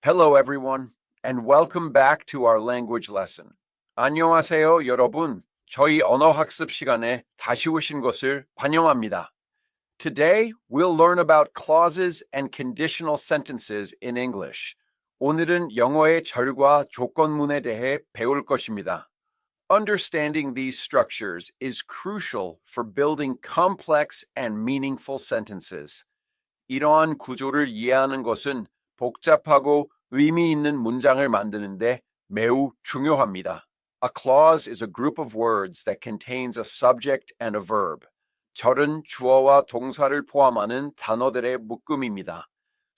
Hello, everyone, and welcome back to our language lesson. 안녕하세요, 여러분. 저희 언어학습 시간에 다시 오신 것을 환영합니다. Today, we'll learn about clauses and conditional sentences in English. 오늘은 영어의 절과 조건문에 대해 배울 것입니다. Understanding these structures is crucial for building complex and meaningful sentences. 이러한 구조를 이해하는 것은 복잡하고 의미 있는 문장을 만드는데 매우 중요합니다. A clause is a group of words that contains a subject and a verb. 절은 주어와 동사를 포함하는 단어들의 묶음입니다.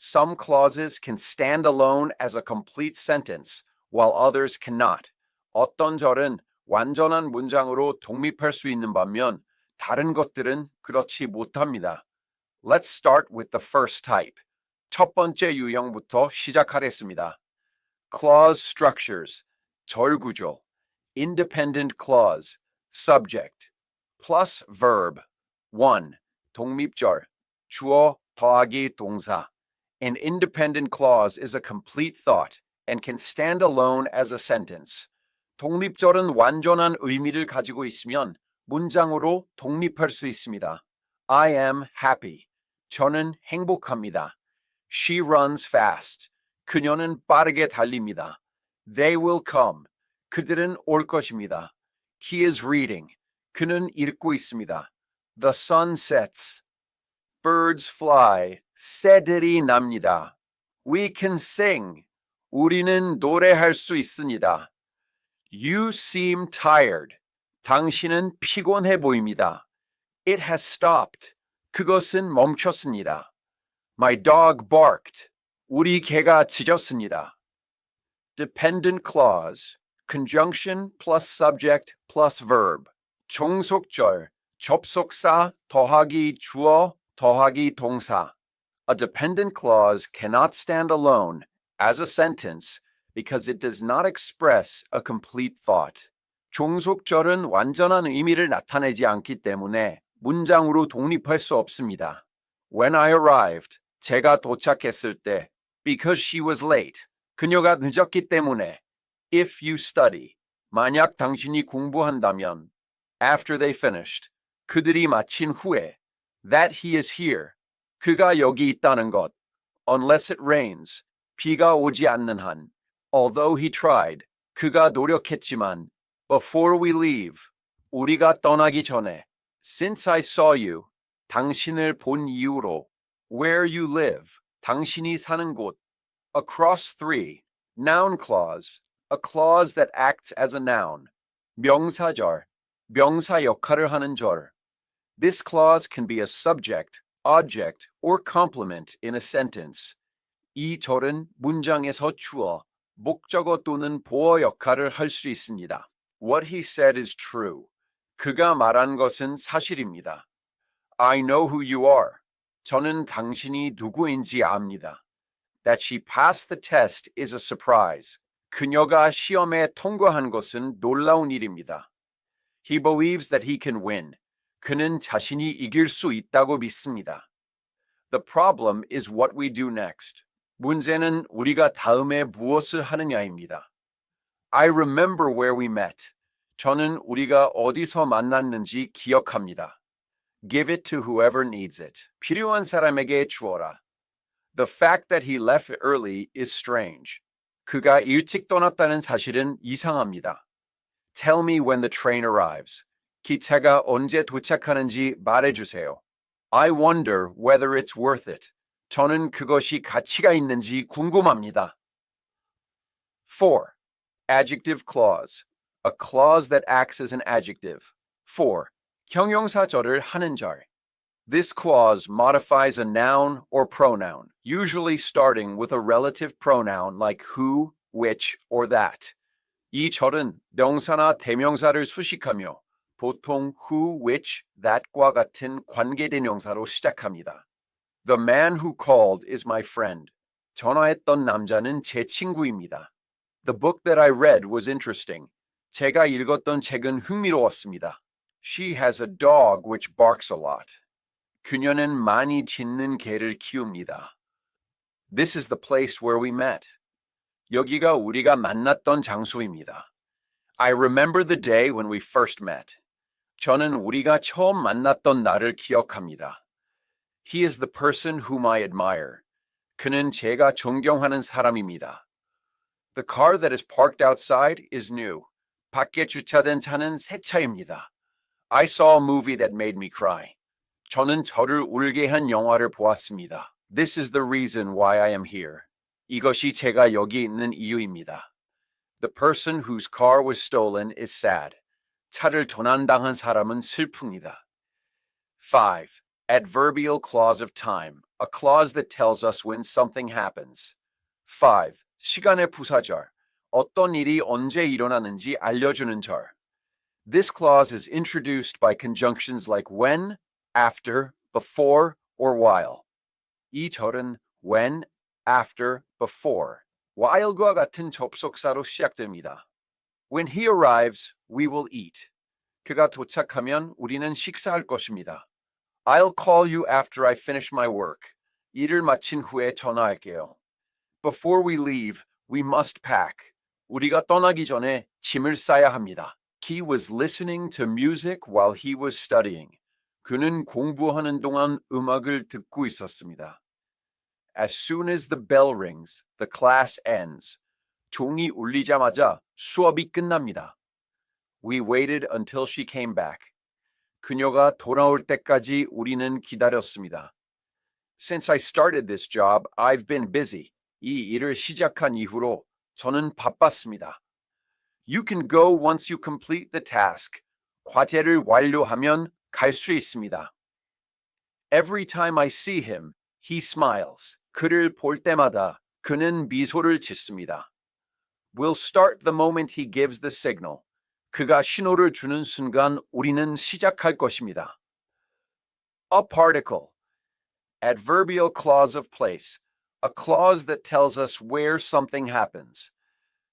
Some clauses can stand alone as a complete sentence, while others cannot. 어떤 절은 완전한 문장으로 독립할 수 있는 반면 다른 것들은 그렇지 못합니다. Let's start with the first type. 첫 번째 유형부터 시작하겠습니다. Clause structures, 절 구조, independent clause, subject, plus verb. 1. 독립절, 주어 더하기 동사. An independent clause is a complete thought and can stand alone as a sentence. 독립절은 완전한 의미를 가지고 있으면 문장으로 독립할 수 있습니다. I am happy. 저는 행복합니다. She runs fast. 그녀는 빠르게 달립니다. They will come. 그들은 올 것입니다. He is reading. 그는 읽고 있습니다. The sun sets. Birds fly. 새들이 납니다. We can sing. 우리는 노래할 수 있습니다. You seem tired. 당신은 피곤해 보입니다. It has stopped. 그것은 멈췄습니다. My dog barked. 우리 개가 짖었습니다. Dependent clause, conjunction plus subject plus verb. 종속절, 접속사 더하기 주어 더하기 동사. A dependent clause cannot stand alone as a sentence because it does not express a complete thought. 종속절은 완전한 의미를 나타내지 않기 때문에 문장으로 독립할 수 없습니다. When I arrived, 제가 도착했을 때, because she was late, 그녀가 늦었기 때문에, if you study, 만약 당신이 공부한다면, after they finished, 그들이 마친 후에, that he is here, 그가 여기 있다는 것, unless it rains, 비가 오지 않는 한, although he tried, 그가 노력했지만, before we leave, 우리가 떠나기 전에, since I saw you, 당신을 본 이후로, where you live, 당신이 사는 곳, across 3, noun clause, a clause that acts as a noun, 명사절, 명사 역할을 하는 절. This clause can be a subject, object, or complement in a sentence. 이 절은 문장에서 주어, 목적어 또는 보어 역할을 할 수 있습니다. What he said is true. 그가 말한 것은 사실입니다. I know who you are. 저는 당신이 누구인지 압니다. That she passed the test is a surprise. 그녀가 시험에 통과한 것은 놀라운 일입니다. He believes that he can win. 그는 자신이 이길 수 있다고 믿습니다. The problem is what we do next. 문제는 우리가 다음에 무엇을 하느냐입니다. I remember where we met. 저는 우리가 어디서 만났는지 기억합니다. Give it to whoever needs it. 필요한 사람에게 주어라. The fact that he left early is strange. 그가 일찍 떠났다는 사실은 이상합니다. Tell me when the train arrives. 기차가 언제 도착하는지 말해주세요. I wonder whether it's worth it. 저는 그것이 가치가 있는지 궁금합니다. 4. Adjective clause. A clause that acts as an adjective. 4. 형용사절을 하는 절. This clause modifies a noun or pronoun, usually starting with a relative pronoun like who, which, or that. 이 절은 명사나 대명사를 수식하며 보통 who, which, that과 같은 관계대명사로 시작합니다. The man who called is my friend. 전화했던 남자는 제 친구입니다. The book that I read was interesting. 제가 읽었던 책은 흥미로웠습니다. She has a dog which barks a lot. 그녀는 많이 짖는 개를 키웁니다. This is the place where we met. 여기가 우리가 만났던 장소입니다. I remember the day when we first met. 저는 우리가 처음 만났던 날을 기억합니다. He is the person whom I admire. 그는 제가 존경하는 사람입니다. The car that is parked outside is new. 밖에 주차된 차는 새 차입니다. I saw a movie that made me cry. 저는 저를 울게 한 영화를 보았습니다. This is the reason why I am here. 이것이 제가 여기 있는 이유입니다. The person whose car was stolen is sad. 차를 도난당한 사람은 슬픕니다. 5. Adverbial clause of time. A clause that tells us when something happens. 5. 시간의 부사절. 어떤 일이 언제 일어나는지 알려주는 절. This clause is introduced by conjunctions like when, after, before, or while. 이 절은 when, after, before, while과 같은 접속사로 시작됩니다. When he arrives, we will eat. 그가 도착하면 우리는 식사할 것입니다. I'll call you after I finish my work. 일을 마친 후에 전화할게요. Before we leave, we must pack. 우리가 떠나기 전에 짐을 싸야 합니다. He was listening to music while he was studying. 그는 공부하는 동안 음악을 듣고 있었습니다. As soon as the bell rings, the class ends. 종이 울리자마자 수업이 끝납니다. We waited until she came back. 그녀가 돌아올 때까지 우리는 기다렸습니다. Since I started this job, I've been busy. 이 일을 시작한 이후로 저는 바빴습니다. You can go once you complete the task. 과제를 완료하면 갈 수 있습니다. Every time I see him, he smiles. 그를 볼 때마다 그는 미소를 짓습니다. We'll start the moment he gives the signal. 그가 신호를 주는 순간 우리는 시작할 것입니다. A particle. Adverbial clause of place. A clause that tells us where something happens.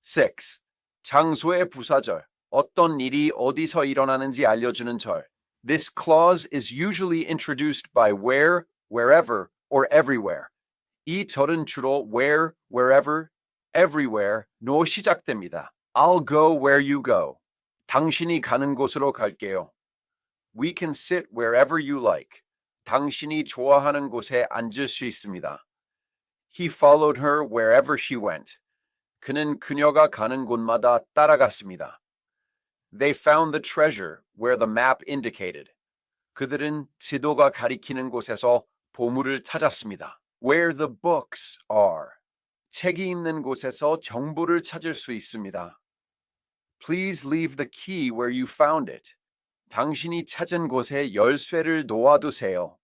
6. 장소의 부사절. 어떤 일이 어디서 일어나는지 알려주는 절. This clause is usually introduced by where, wherever, or everywhere. 이 절은 주로 where, wherever, everywhere로 시작됩니다. I'll go where you go. 당신이 가는 곳으로 갈게요. We can sit wherever you like. 당신이 좋아하는 곳에 앉을 수 있습니다. He followed her wherever she went. 그는 그녀가 가는 곳마다 따라갔습니다. They found the treasure where the map indicated. 그들은 지도가 가리키는 곳에서 보물을 찾았습니다. Where the books are. 책이 있는 곳에서 정보를 찾을 수 있습니다. Please leave the key where you found it. 당신이 찾은 곳에 열쇠를 놓아두세요.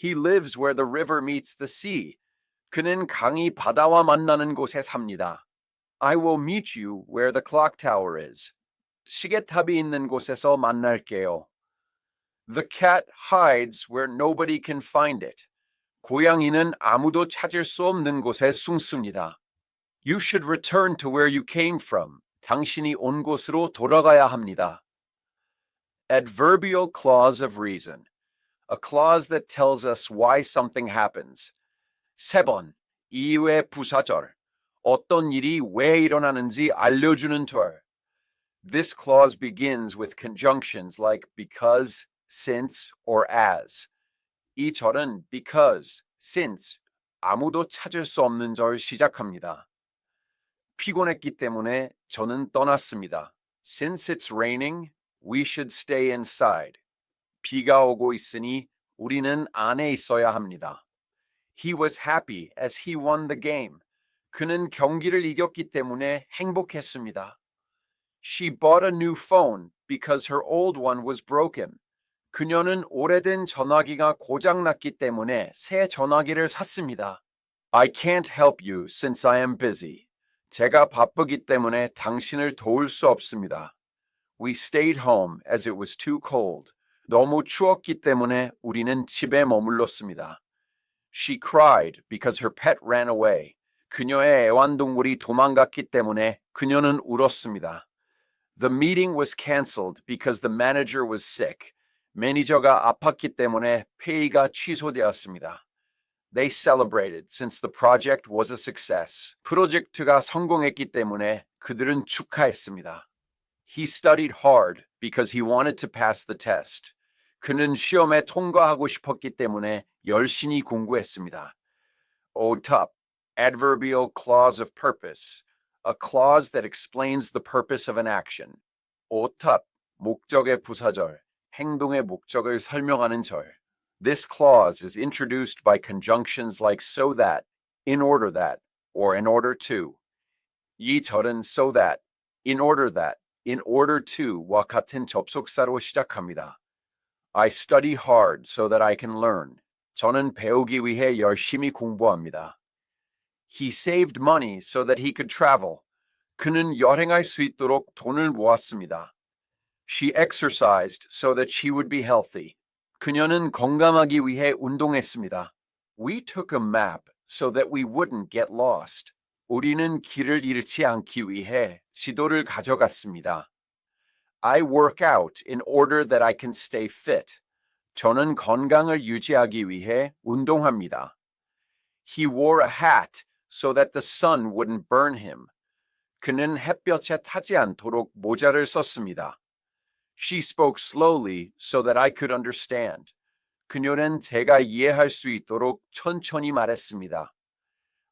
He lives where the river meets the sea. 그는 강이 바다와 만나는 곳에 삽니다. I will meet you where the clock tower is. 시계탑이 있는 곳에서 만날게요. The cat hides where nobody can find it. 고양이는 아무도 찾을 수 없는 곳에 숨습니다. You should return to where you came from. 당신이 온 곳으로 돌아가야 합니다. Adverbial clause of reason. A clause that tells us why something happens. 3번, 이유의 부사절. 어떤 일이 왜 일어나는지 알려주는 절. This clause begins with conjunctions like because, since, or as. 이 절은 because, since, 아무도 찾을 수 없는 절 시작합니다. 피곤했기 때문에 저는 떠났습니다. Since it's raining, we should stay inside. 비가 오고 있으니 우리는 안에 있어야 합니다. He was happy as he won the game. 그는 경기를 이겼기 때문에 행복했습니다. She bought a new phone because her old one was broken. 그녀는 오래된 전화기가 고장났기 때문에 새 전화기를 샀습니다. I can't help you since I am busy. 제가 바쁘기 때문에 당신을 도울 수 없습니다. We stayed home as it was too cold. 너무 추웠기 때문에 우리는 집에 머물렀습니다. She cried because her pet ran away. 그녀의 애완동물이 도망갔기 때문에 그녀는 울었습니다. The meeting was canceled because the manager was sick. 매니저가 아팠기 때문에 회의가 취소되었습니다. They celebrated since the project was a success. 프로젝트가 성공했기 때문에 그들은 축하했습니다. He studied hard because he wanted to pass the test. 그는 시험에 통과하고 싶었기 때문에 열심히 공부했습니다. OTUP, adverbial clause of purpose, a clause that explains the purpose of an action. OTUP, 목적의 부사절, 행동의 목적을 설명하는 절. This clause is introduced by conjunctions like so that, in order that, or in order to. 이 절은 so that, in order to와 같은 접속사로 시작합니다. I study hard so that I can learn. 저는 배우기 위해 열심히 공부합니다. He saved money so that he could travel. 그는 여행할 수 있도록 돈을 모았습니다. She exercised so that she would be healthy. 그녀는 건강하기 위해 운동했습니다. We took a map so that we wouldn't get lost. 우리는 길을 잃지 않기 위해 지도를 가져갔습니다. I work out in order that I can stay fit. 저는 건강을 유지하기 위해 운동합니다. He wore a hat so that the sun wouldn't burn him. 그는 햇볕에 타지 않도록 모자를 썼습니다. She spoke slowly so that I could understand. 그녀는 제가 이해할 수 있도록 천천히 말했습니다.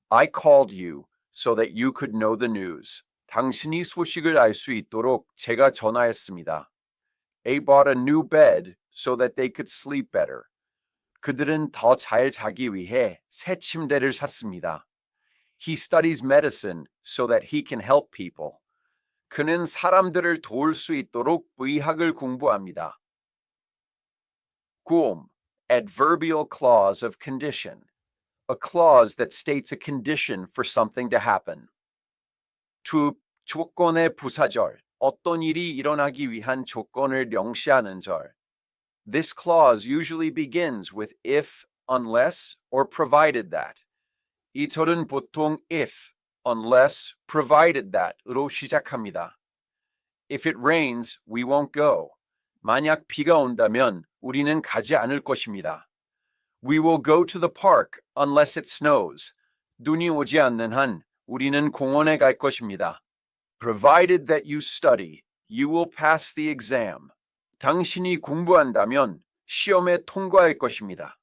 I called you so that you could know the news. 당신이 소식을 알 수 있도록 제가 전화했습니다. They bought a new bed so that they could sleep better. 그들은 더 잘 자기 위해 새 침대를 샀습니다. He studies medicine so that he can help people. 그는 사람들을 도울 수 있도록 의학을 공부합니다. 구음, adverbial clause of condition. A clause that states a condition for something to happen. 조건의 부사절, 어떤 일이 일어나기 위한 조건을 명시하는 절. This clause usually begins with if, unless, or provided that. 이 절은 보통 if, unless, provided that으로 시작합니다. If it rains, we won't go. 만약 비가 온다면 우리는 가지 않을 것입니다. We will go to the park unless it snows. 눈이 오지 않는 한 우리는 공원에 갈 것입니다. Provided that you study, you will pass the exam. 당신이 공부한다면 시험에 통과할 것입니다.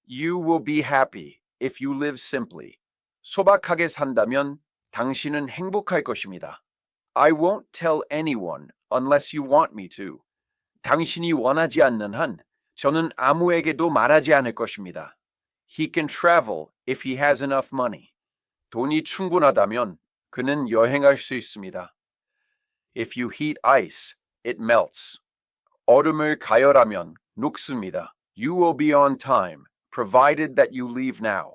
You will be happy if you live simply. 소박하게 산다면 당신은 행복할 것입니다. I won't tell anyone unless you want me to. 당신이 원하지 않는 한 저는 아무에게도 말하지 않을 것입니다. He can travel if he has enough money. 돈이 충분하다면 그는 여행할 수 있습니다. If you heat ice, it melts. 얼음을 가열하면 녹습니다. You will be on time, provided that you leave now.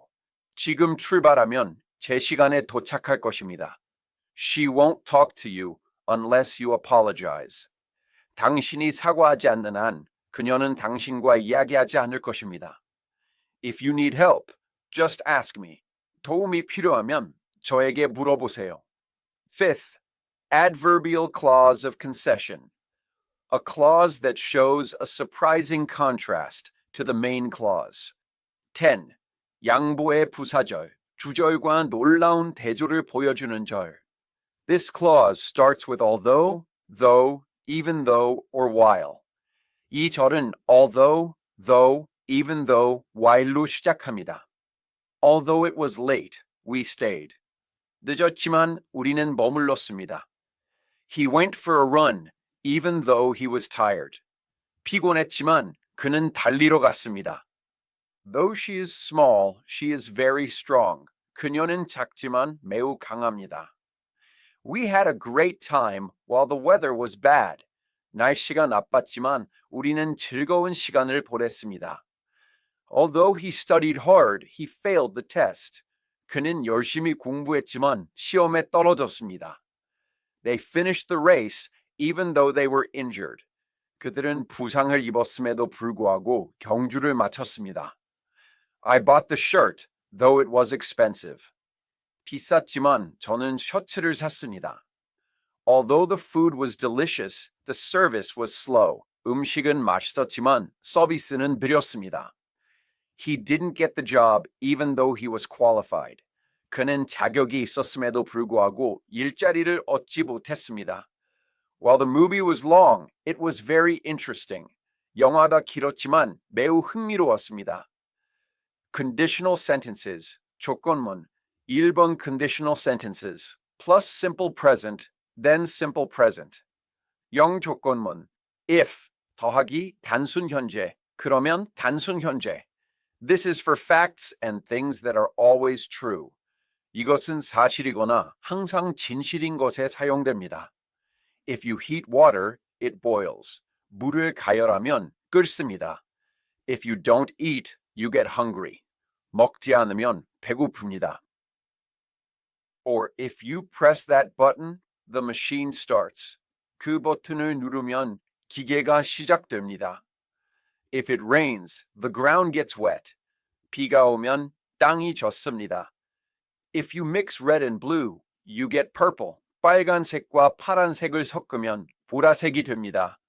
지금 출발하면 제 시간에 도착할 것입니다. She won't talk to you unless you apologize. 당신이 사과하지 않는 한 그녀는 당신과 이야기하지 않을 것입니다. If you need help, just ask me. 도움이 필요하면 저에게 물어보세요. Fifth, adverbial clause of concession. A clause that shows a surprising contrast to the main clause. 10. 양보의 부사절, 주절과 놀라운 대조를 보여주는 절. This clause starts with although, though, even though, or while. 이 절은 although, though, even though, while로 시작합니다. Although it was late, we stayed. 늦었지만 우리는 머물렀습니다. He went for a run, even though he was tired. 피곤했지만 그는 달리러 갔습니다. Though she is small, she is very strong. 그녀는 작지만 매우 강합니다. We had a great time while the weather was bad. 날씨가 나빴지만 우리는 즐거운 시간을 보냈습니다. Although he studied hard, he failed the test. 그는 열심히 공부했지만 시험에 떨어졌습니다. They finished the race even though they were injured. 그들은 부상을 입었음에도 불구하고 경주를 마쳤습니다. I bought the shirt, though it was expensive. 비쌌지만 저는 셔츠를 샀습니다. Although the food was delicious, the service was slow. 음식은 맛있었지만 서비스는 느렸습니다. He didn't get the job even though he was qualified. 그는 자격이 있었음에도 불구하고 일자리를 얻지 못했습니다. While the movie was long, it was very interesting. 영화가 길었지만 매우 흥미로웠습니다. Conditional sentences, 조건문, 1번 conditional sentences, plus simple present, then simple present. 영조건문, if, 더하기 단순 현재, 그러면 단순 현재. This is for facts and things that are always true. 이것은 사실이거나 항상 진실인 것에 사용됩니다. If you heat water, it boils. 물을 가열하면 끓습니다. If you don't eat, you get hungry. 먹지 않으면 배고픕니다. Or if you press that button, the machine starts. 그 버튼을 누르면 기계가 시작됩니다. If it rains, the ground gets wet. 비가 오면 땅이 젖습니다. If you mix red and blue, you get purple. 빨간색과 파란색을 섞으면 보라색이 됩니다.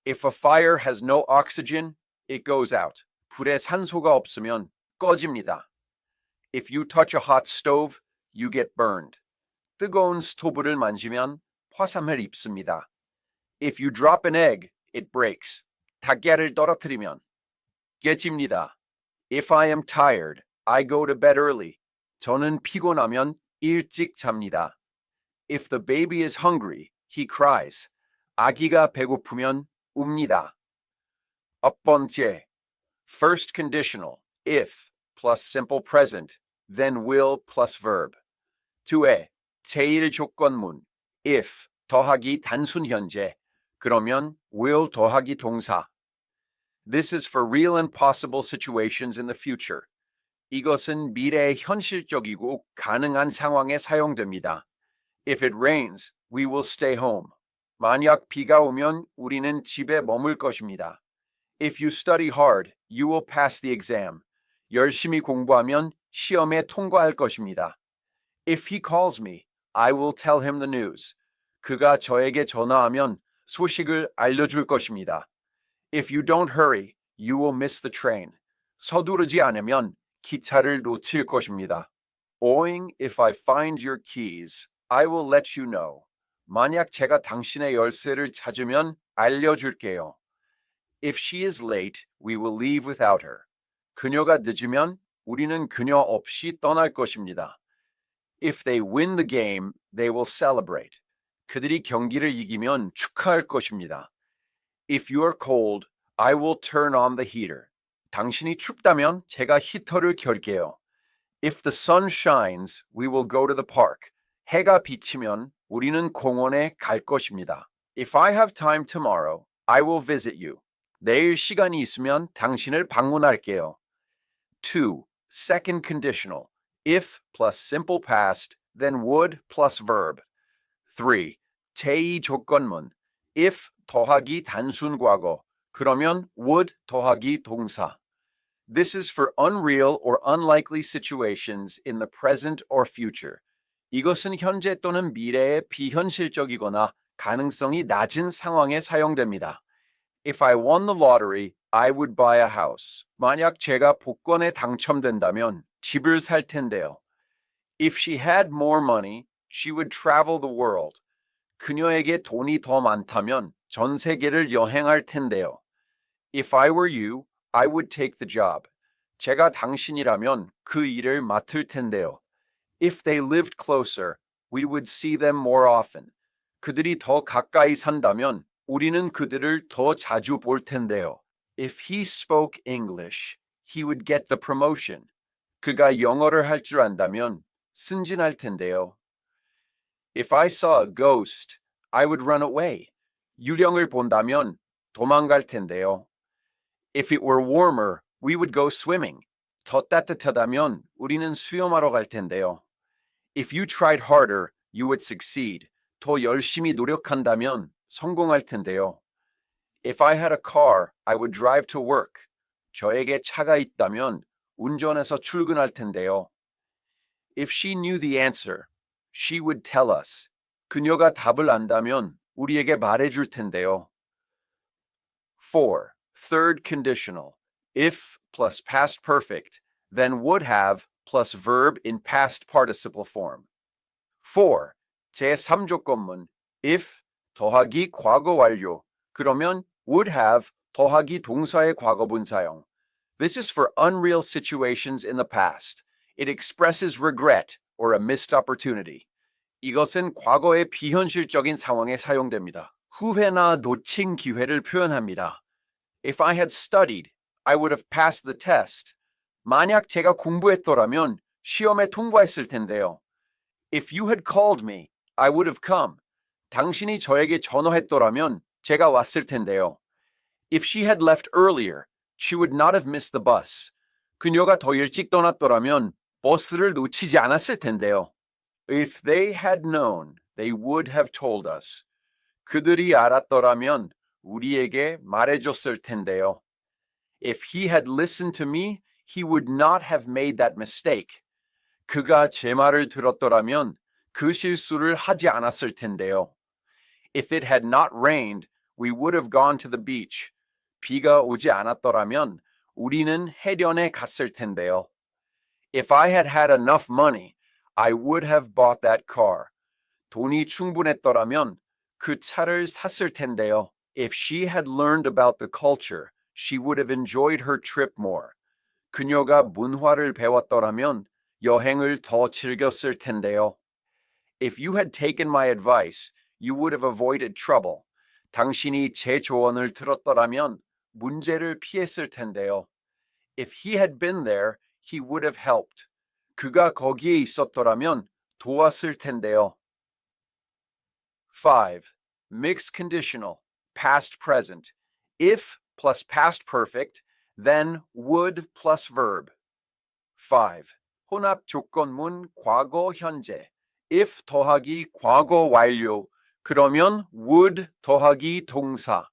If a fire has no oxygen, it goes out. 불에 산소가 없으면 꺼집니다. If you touch a hot stove, you get burned. 뜨거운 스토브를 만지면 화상을 입습니다. If you drop an egg, it breaks. 달걀을 떨어뜨리면 깨집니다. If I am tired, I go to bed early. 저는 피곤하면 일찍 잡니다. If the baby is hungry, he cries. 아기가 배고프면 웁니다. 첫 번째, first conditional, if plus simple present, then will plus verb. 두에, 제1 조건문, if 더하기 단순 현재, 그러면 will 더하기 동사. This is for real and possible situations in the future. 이것은 미래의 현실적이고 가능한 상황에 사용됩니다. If it rains, we will stay home. 만약 비가 오면 우리는 집에 머물 것입니다. If you study hard, you will pass the exam. 열심히 공부하면 시험에 통과할 것입니다. If he calls me, I will tell him the news. 그가 저에게 전화하면 소식을 알려줄 것입니다. If you don't hurry, you will miss the train. 서두르지 않으면 기차를 놓칠 것입니다. Owing if I find your keys, I will let you know. 만약 제가 당신의 열쇠를 찾으면 알려줄게요. If she is late, we will leave without her. 그녀가 늦으면 우리는 그녀 없이 떠날 것입니다. If they win the game, they will celebrate. 그들이 경기를 이기면 축하할 것입니다. If you are cold, I will turn on the heater. 당신이 춥다면 제가 히터를 켤게요. If the sun shines, we will go to the park. 해가 비치면 우리는 공원에 갈 것입니다. If I have time tomorrow, I will visit you. 내일 시간이 있으면 당신을 방문할게요. 2. Second conditional. If plus simple past, then would plus verb. 3. 제2 조건문. If 더하기 단순 과거. 그러면 would 더하기 동사. This is for unreal or unlikely situations in the present or future. 이것은 현재 또는 미래의 비현실적이거나 가능성이 낮은 상황에 사용됩니다. If I won the lottery, I would buy a house. 만약 제가 복권에 당첨된다면 집을 살 텐데요. If she had more money, she would travel the world. 그녀에게 돈이 더 많다면 전 세계를 여행할 텐데요. If I were you, I would take the job. 제가 당신이라면 그 일을 맡을 텐데요. If they lived closer, we would see them more often. 그들이 더 가까이 산다면 우리는 그들을 더 자주 볼 텐데요. If he spoke English, he would get the promotion. 그가 영어를 할 줄 안다면 승진할 텐데요. If I saw a ghost, I would run away. 유령을 본다면 도망갈 텐데요. If it were warmer, we would go swimming. 더 따뜻하다면 우리는 수영하러 갈 텐데요. If you tried harder, you would succeed. 더 열심히 노력한다면 성공할 텐데요. If I had a car, I would drive to work. 저에게 차가 있다면 운전해서 출근할 텐데요. If she knew the answer, she would tell us. 그녀가 답을 안다면 우리에게 말해줄 텐데요. 4. Third conditional. if plus past perfect, then would have plus verb in past participle form. 4. 제3조건문 if 더하기 과거 완료 그러면 would have 더하기 동사의 과거분 사용. This is for unreal situations in the past. It expresses regret or a missed opportunity. 이것은 과거의 비현실적인 상황에 사용됩니다. 후회나 놓친 기회를 표현합니다. If I had studied, I would have passed the test. 만약 제가 공부했더라면 시험에 통과했을 텐데요. If you had called me, I would have come. 당신이 저에게 전화했더라면 제가 왔을 텐데요. If she had left earlier, she would not have missed the bus. 그녀가 더 일찍 떠났더라면 버스를 놓치지 않았을 텐데요. If they had known, they would have told us. 그들이 알았더라면 우리에게 말해줬을 텐데요. If he had listened to me, he would not have made that mistake. 그가 제 말을 들었더라면 그 실수를 하지 않았을 텐데요. If it had not rained, we would have gone to the beach. 비가 오지 않았더라면 우리는 해변에 갔을 텐데요. If I had had enough money, I would have bought that car. 돈이 충분했더라면 그 차를 샀을 텐데요. If she had learned about the culture, she would have enjoyed her trip more. 그녀가 문화를 배웠더라면 여행을 더 즐겼을 텐데요. If you had taken my advice, you would have avoided trouble. 당신이 제 조언을 들었더라면 문제를 피했을 텐데요. If he had been there, he would have helped. 그가 거기에 있었더라면 도왔을 텐데요. 5. Mixed conditional, past present. If plus past perfect, then would plus verb. 5. 혼합 조건문 과거 현재. If 더하기 과거 완료, 그러면 would 더하기 동사.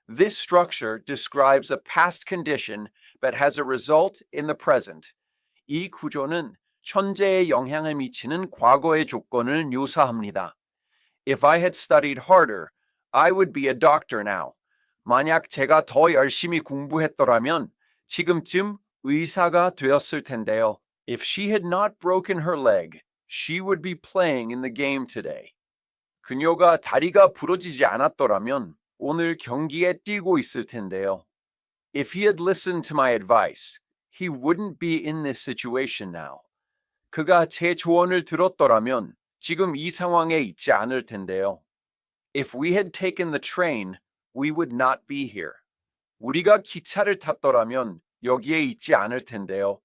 This structure describes a past condition that has a result in the present. 이 구조는 현재에 영향을 미치는 과거의 조건을 묘사합니다. If I had studied harder, I would be a doctor now. 만약 제가 더 열심히 공부했더라면 지금쯤 의사가 되었을 텐데요. If she had not broken her leg, she would be playing in the game today. 그녀가 다리가 부러지지 않았더라면 오늘 경기에 뛰고 있을 텐데요. If he had listened to my advice, he wouldn't be in this situation now. 그가 제 조언을 들었더라면 지금 이 상황에 있지 않을 텐데요. If we had taken the train, we would not be here. 우리가 기차를 탔더라면 여기에 있지 않을 텐데요.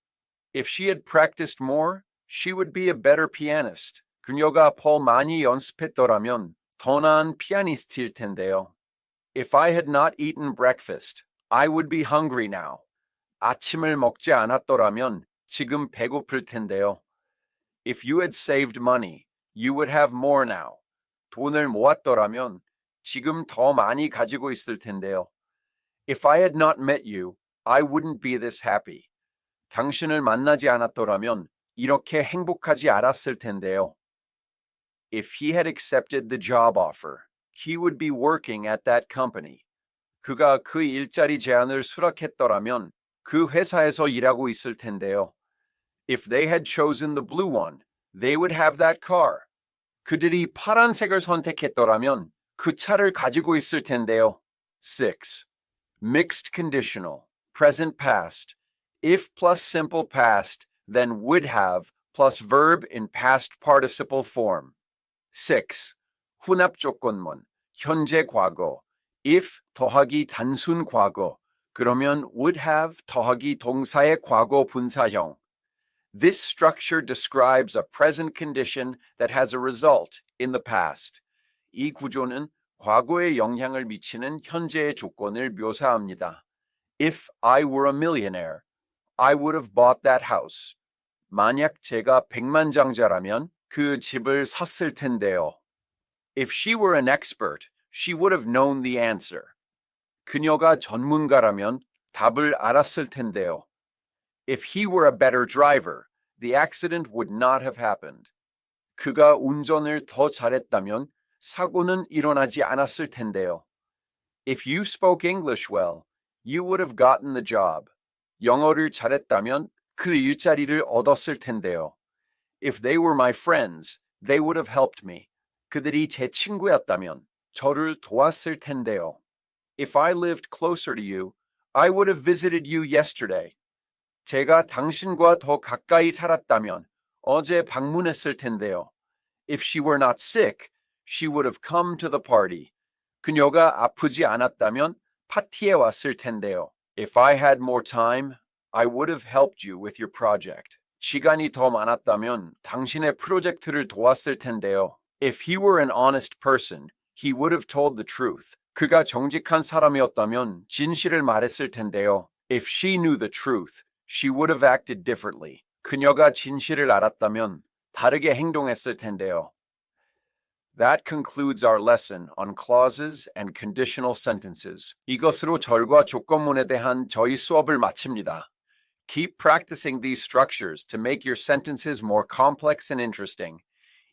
If she had practiced more, she would be a better pianist. 그녀가 더 많이 연습했더라면 더 나은 피아니스트일 텐데요. If I had not eaten breakfast, I would be hungry now. 아침을 먹지 않았더라면 지금 배고플 텐데요. If you had saved money, you would have more now. 돈을 모았더라면 지금 더 많이 가지고 있을 텐데요. If I had not met you, I wouldn't be this happy. 당신을 만나지 않았더라면 이렇게 행복하지 않았을 텐데요. If he had accepted the job offer, he would be working at that company. 그가 그 일자리 제안을 수락했더라면 그 회사에서 일하고 있을 텐데요. If they had chosen the blue one, they would have that car. 그들이 파란색을 선택했더라면 그 차를 가지고 있을 텐데요. 6. Mixed conditional, present past. If plus simple past, then would have plus verb in past participle form. 6. 혼합 조건문, 현재 과거. If 더하기 단순 과거, 그러면 would have 더하기 동사의 과거 분사형. This structure describes a present condition that has a result in the past. 이 구조는 과거에 영향을 미치는 현재의 조건을 묘사합니다. If I were a millionaire, I would have bought that house. 만약 제가 백만장자라면 그 집을 샀을 텐데요. If she were an expert, she would have known the answer. 그녀가 전문가라면 답을 알았을 텐데요. If he were a better driver, the accident would not have happened. 그가 운전을 더 잘했다면 사고는 일어나지 않았을 텐데요. If you spoke English well, you would have gotten the job. 영어를 잘했다면 그 일자리를 얻었을 텐데요. If they were my friends, they would have helped me. 그들이 제 친구였다면 저를 도왔을 텐데요. If I lived closer to you, I would have visited you yesterday. 제가 당신과 더 가까이 살았다면 어제 방문했을 텐데요. If she were not sick, she would have come to the party. 그녀가 아프지 않았다면 파티에 왔을 텐데요. If I had more time, I would have helped you with your project. 시간이 더 많았다면 당신의 프로젝트를 도왔을 텐데요. If he were an honest person, he would have told the truth. 그가 정직한 사람이었다면 진실을 말했을 텐데요. If she knew the truth, she would have acted differently. 그녀가 진실을 알았다면 다르게 행동했을 텐데요. That concludes our lesson on clauses and conditional sentences. 이것으로 절과 조건문에 대한 저희 수업을 마칩니다. Keep practicing these structures to make your sentences more complex and interesting.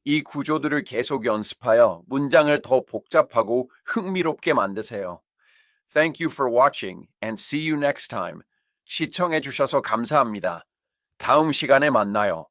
이 구조들을 계속 연습하여 문장을 더 복잡하고 흥미롭게 만드세요. Thank you for watching and see you next time. 시청해 주셔서 감사합니다. 다음 시간에 만나요.